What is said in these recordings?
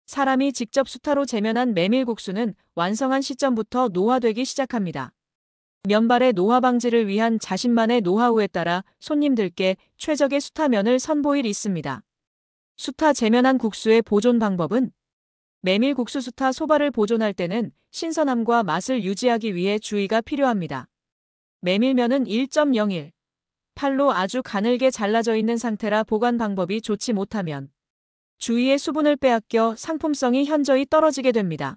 사람이 직접 수타로 재면한 메밀국수는 완성한 시점부터 노화되기 시작합니다. 면발의 노화 방지를 위한 자신만의 노하우에 따라 손님들께 최적의 수타면을 선보일 있습니다. 수타 재면한 국수의 보존 방법은 메밀국수 수타 소바를 보존할 때는 신선함과 맛을 유지하기 위해 주의가 필요합니다. 메밀면은 1.01, 팔로 아주 가늘게 잘라져 있는 상태라 보관 방법이 좋지 못하면 주위의 수분을 빼앗겨 상품성이 현저히 떨어지게 됩니다.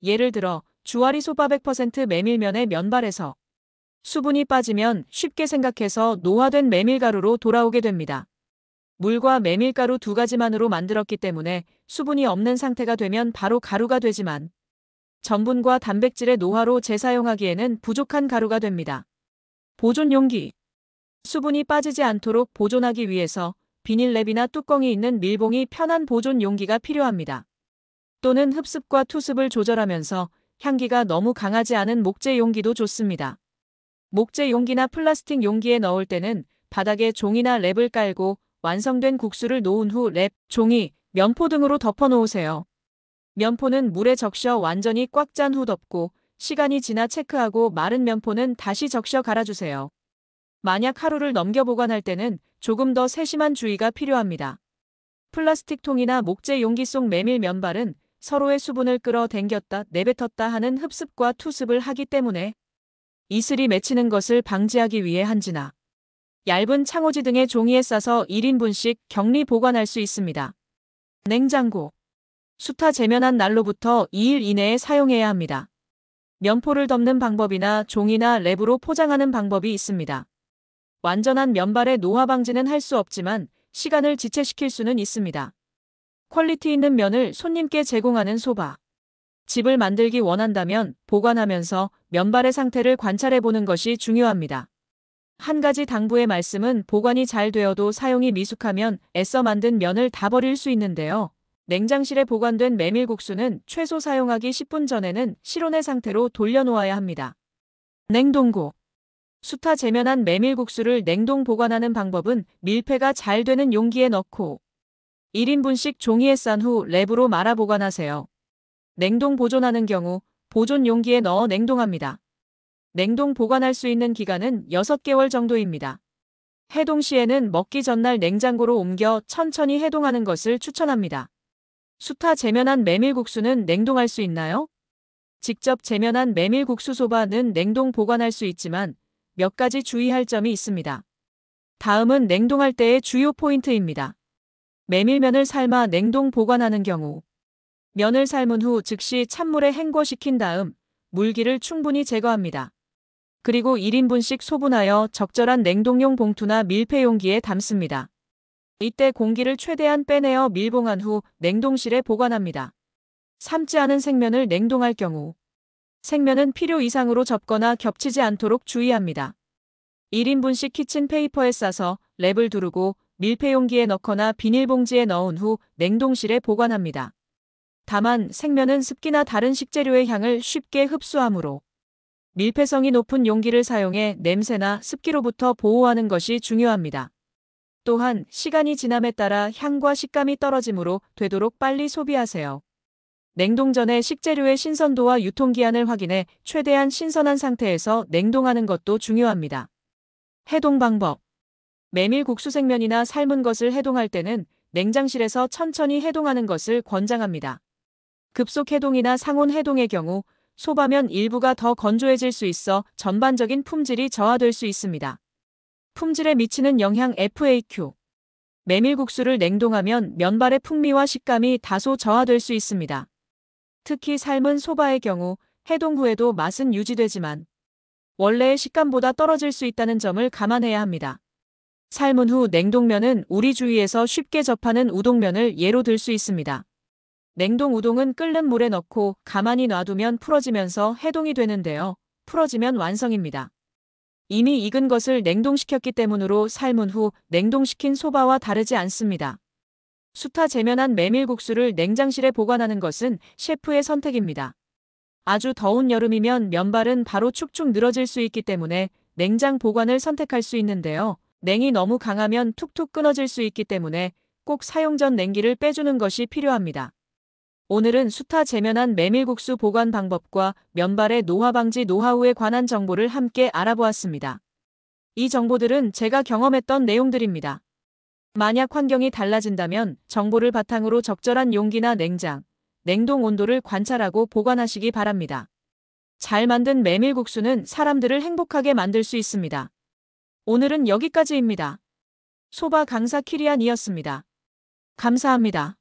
예를 들어 주와리 소바 100% 메밀면의 면발에서 수분이 빠지면 쉽게 생각해서 노화된 메밀가루로 돌아오게 됩니다. 물과 메밀가루 두 가지만으로 만들었기 때문에 수분이 없는 상태가 되면 바로 가루가 되지만 전분과 단백질의 노화로 재사용하기에는 부족한 가루가 됩니다. 보존 용기. 수분이 빠지지 않도록 보존하기 위해서 비닐랩이나 뚜껑이 있는 밀봉이 편한 보존 용기가 필요합니다. 또는 흡습과 투습을 조절하면서 향기가 너무 강하지 않은 목재 용기도 좋습니다. 목재 용기나 플라스틱 용기에 넣을 때는 바닥에 종이나 랩을 깔고 완성된 국수를 놓은 후 랩, 종이, 면포 등으로 덮어 놓으세요. 면포는 물에 적셔 완전히 꽉 짠 후 덮고 시간이 지나 체크하고 마른 면포는 다시 적셔 갈아주세요. 만약 하루를 넘겨 보관할 때는 조금 더 세심한 주의가 필요합니다. 플라스틱 통이나 목재 용기 속 메밀 면발은 서로의 수분을 끌어당겼다 내뱉었다 하는 흡습과 투습을 하기 때문에 이슬이 맺히는 것을 방지하기 위해 한지나 얇은 창호지 등의 종이에 싸서 1인분씩 격리 보관할 수 있습니다. 냉장고. 수타 재면한 날로부터 2일 이내에 사용해야 합니다. 면포를 덮는 방법이나 종이나 랩으로 포장하는 방법이 있습니다. 완전한 면발의 노화 방지는 할 수 없지만 시간을 지체시킬 수는 있습니다. 퀄리티 있는 면을 손님께 제공하는 소바. 집을 만들기 원한다면 보관하면서 면발의 상태를 관찰해보는 것이 중요합니다. 한 가지 당부의 말씀은 보관이 잘 되어도 사용이 미숙하면 애써 만든 면을 다 버릴 수 있는데요. 냉장실에 보관된 메밀국수는 최소 사용하기 10분 전에는 실온의 상태로 돌려놓아야 합니다. 냉동고. 수타 재면한 메밀국수를 냉동 보관하는 방법은 밀폐가 잘 되는 용기에 넣고 1인분씩 종이에 싼 후 랩으로 말아 보관하세요. 냉동 보존하는 경우 보존 용기에 넣어 냉동합니다. 냉동 보관할 수 있는 기간은 6개월 정도입니다. 해동 시에는 먹기 전날 냉장고로 옮겨 천천히 해동하는 것을 추천합니다. 수타 재면한 메밀국수는 냉동할 수 있나요? 직접 재면한 메밀국수 소바는 냉동 보관할 수 있지만 몇 가지 주의할 점이 있습니다. 다음은 냉동할 때의 주요 포인트입니다. 메밀면을 삶아 냉동 보관하는 경우 면을 삶은 후 즉시 찬물에 헹궈식힌 다음 물기를 충분히 제거합니다. 그리고 1인분씩 소분하여 적절한 냉동용 봉투나 밀폐 용기에 담습니다. 이때 공기를 최대한 빼내어 밀봉한 후 냉동실에 보관합니다. 삶지 않은 생면을 냉동할 경우 생면은 필요 이상으로 접거나 겹치지 않도록 주의합니다. 1인분씩 키친페이퍼에 싸서 랩을 두르고 밀폐 용기에 넣거나 비닐봉지에 넣은 후 냉동실에 보관합니다. 다만 생면은 습기나 다른 식재료의 향을 쉽게 흡수하므로 밀폐성이 높은 용기를 사용해 냄새나 습기로부터 보호하는 것이 중요합니다. 또한 시간이 지남에 따라 향과 식감이 떨어지므로 되도록 빨리 소비하세요. 냉동 전에 식재료의 신선도와 유통기한을 확인해 최대한 신선한 상태에서 냉동하는 것도 중요합니다. 해동 방법. 메밀국수 생면이나 삶은 것을 해동할 때는 냉장실에서 천천히 해동하는 것을 권장합니다. 급속 해동이나 상온 해동의 경우 소바면 일부가 더 건조해질 수 있어 전반적인 품질이 저하될 수 있습니다. 품질에 미치는 영향 FAQ. 메밀국수를 냉동하면 면발의 풍미와 식감이 다소 저하될 수 있습니다. 특히 삶은 소바의 경우 해동 후에도 맛은 유지되지만 원래의 식감보다 떨어질 수 있다는 점을 감안해야 합니다. 삶은 후 냉동면은 우리 주위에서 쉽게 접하는 우동면을 예로 들 수 있습니다. 냉동 우동은 끓는 물에 넣고 가만히 놔두면 풀어지면서 해동이 되는데요. 풀어지면 완성입니다. 이미 익은 것을 냉동시켰기 때문으로 삶은 후 냉동시킨 소바와 다르지 않습니다. 수타 재면한 메밀국수를 냉장실에 보관하는 것은 셰프의 선택입니다. 아주 더운 여름이면 면발은 바로 축축 늘어질 수 있기 때문에 냉장 보관을 선택할 수 있는데요. 냉이 너무 강하면 툭툭 끊어질 수 있기 때문에 꼭 사용 전 냉기를 빼주는 것이 필요합니다. 오늘은 수타 제면한 메밀국수 보관 방법과 면발의 노화 방지 노하우에 관한 정보를 함께 알아보았습니다. 이 정보들은 제가 경험했던 내용들입니다. 만약 환경이 달라진다면 정보를 바탕으로 적절한 용기나 냉장, 냉동 온도를 관찰하고 보관하시기 바랍니다. 잘 만든 메밀국수는 사람들을 행복하게 만들 수 있습니다. 오늘은 여기까지입니다. 소바 강사 키리안이었습니다. 감사합니다.